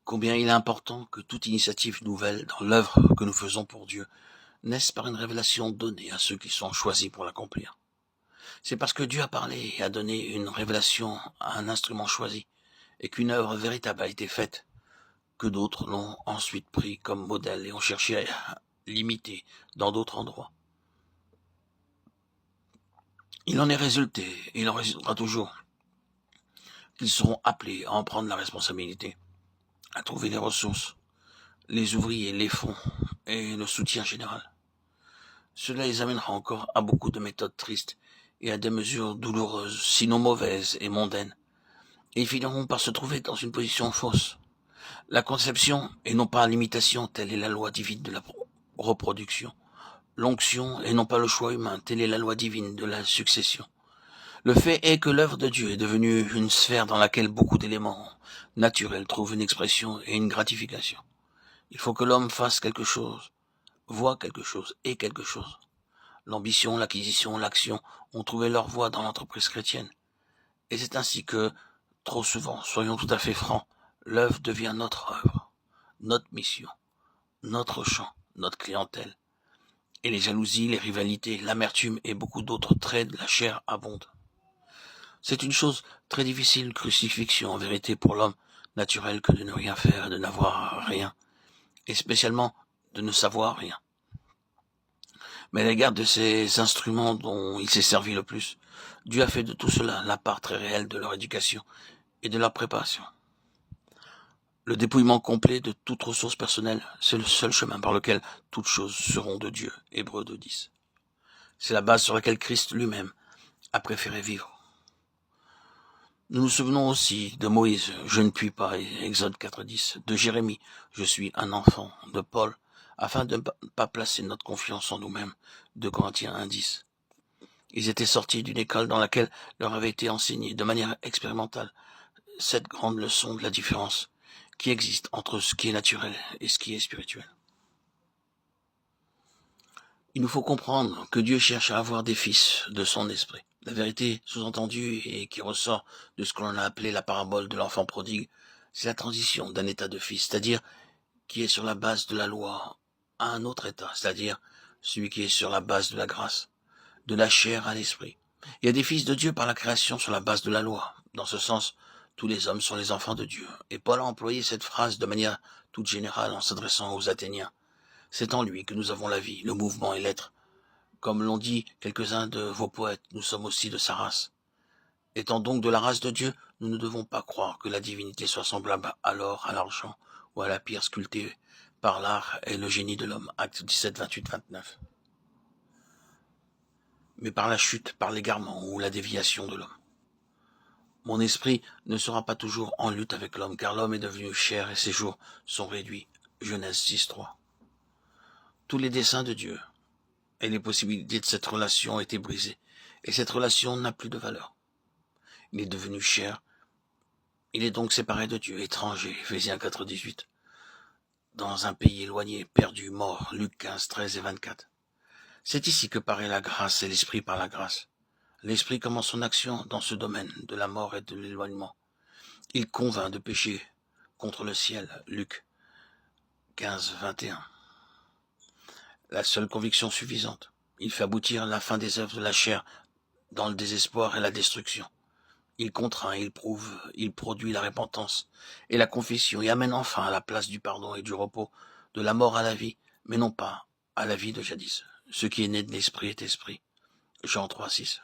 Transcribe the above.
Combien il est important que toute initiative nouvelle dans l'œuvre que nous faisons pour Dieu naisse par une révélation donnée à ceux qui sont choisis pour l'accomplir. C'est parce que Dieu a parlé et a donné une révélation à un instrument choisi et qu'une œuvre véritable a été faite que d'autres l'ont ensuite pris comme modèle et ont cherché à l'imiter dans d'autres endroits. Il en est résulté, et il en résultera toujours, qu'ils seront appelés à en prendre la responsabilité, à trouver les ressources, les ouvriers, les fonds et le soutien général. Cela les amènera encore à beaucoup de méthodes tristes et à des mesures douloureuses, sinon mauvaises et mondaines, et ils finiront par se trouver dans une position fausse. La conception, et non pas l'imitation, telle est la loi divine de la reproduction. L'onction, et non pas le choix humain, telle est la loi divine de la succession. Le fait est que l'œuvre de Dieu est devenue une sphère dans laquelle beaucoup d'éléments naturels trouvent une expression et une gratification. Il faut que l'homme fasse quelque chose, voit quelque chose et quelque chose. L'ambition, l'acquisition, l'action ont trouvé leur voie dans l'entreprise chrétienne. Et c'est ainsi que, trop souvent, soyons tout à fait francs, l'œuvre devient notre œuvre, notre mission, notre champ, notre clientèle. Et les jalousies, les rivalités, l'amertume et beaucoup d'autres traits de la chair abondent. C'est une chose très difficile, crucifixion en vérité pour l'homme naturel que de ne rien faire, de n'avoir rien, et spécialement de ne savoir rien. Mais à l'égard de ces instruments dont il s'est servi le plus, Dieu a fait de tout cela la part très réelle de leur éducation et de leur préparation. Le dépouillement complet de toute ressource personnelle, c'est le seul chemin par lequel toutes choses seront de Dieu. Hébreux 2:10. C'est la base sur laquelle Christ lui-même a préféré vivre. Nous nous souvenons aussi de Moïse, je ne puis pas, Exode 4:10, de Jérémie, je suis un enfant, de Paul, afin de ne pas placer notre confiance en nous-mêmes, de Corinthiens 1:10. Ils étaient sortis d'une école dans laquelle leur avait été enseigné de manière expérimentale cette grande leçon de la différence qui existe entre ce qui est naturel et ce qui est spirituel. Il nous faut comprendre que Dieu cherche à avoir des fils de son esprit. La vérité sous-entendue et qui ressort de ce que l'on a appelé la parabole de l'enfant prodigue, c'est la transition d'un état de fils, c'est-à-dire qui est sur la base de la loi, à un autre état, c'est-à-dire celui qui est sur la base de la grâce, de la chair à l'esprit. Il y a des fils de Dieu par la création sur la base de la loi. Dans ce sens, tous les hommes sont les enfants de Dieu. Et Paul a employé cette phrase de manière toute générale en s'adressant aux Athéniens. C'est en lui que nous avons la vie, le mouvement et l'être. Comme l'ont dit quelques-uns de vos poètes, nous sommes aussi de sa race. Étant donc de la race de Dieu, nous ne devons pas croire que la divinité soit semblable à l'or, à l'argent ou à la pierre sculptée par l'art et le génie de l'homme. Actes 17, 28, 29. Mais par la chute, par l'égarement ou la déviation de l'homme. Mon esprit ne sera pas toujours en lutte avec l'homme, car l'homme est devenu chair et ses jours sont réduits. Genèse 6.3. Tous les desseins de Dieu et les possibilités de cette relation ont été brisées, et cette relation n'a plus de valeur. Il est devenu chair, il est donc séparé de Dieu, étranger, Éphésiens 4.18, dans un pays éloigné, perdu, mort, Luc 15, 13 et 24. C'est ici que paraît la grâce et l'esprit par la grâce. L'esprit commence son action dans ce domaine de la mort et de l'éloignement. Il convainc de pécher contre le ciel, Luc 15, 21. La seule conviction suffisante. Il fait aboutir la fin des œuvres de la chair dans le désespoir et la destruction. Il contraint, il prouve, il produit la repentance et la confession et amène enfin à la place du pardon et du repos, de la mort à la vie, mais non pas à la vie de jadis. Ce qui est né de l'esprit est esprit. Jean 3, 6.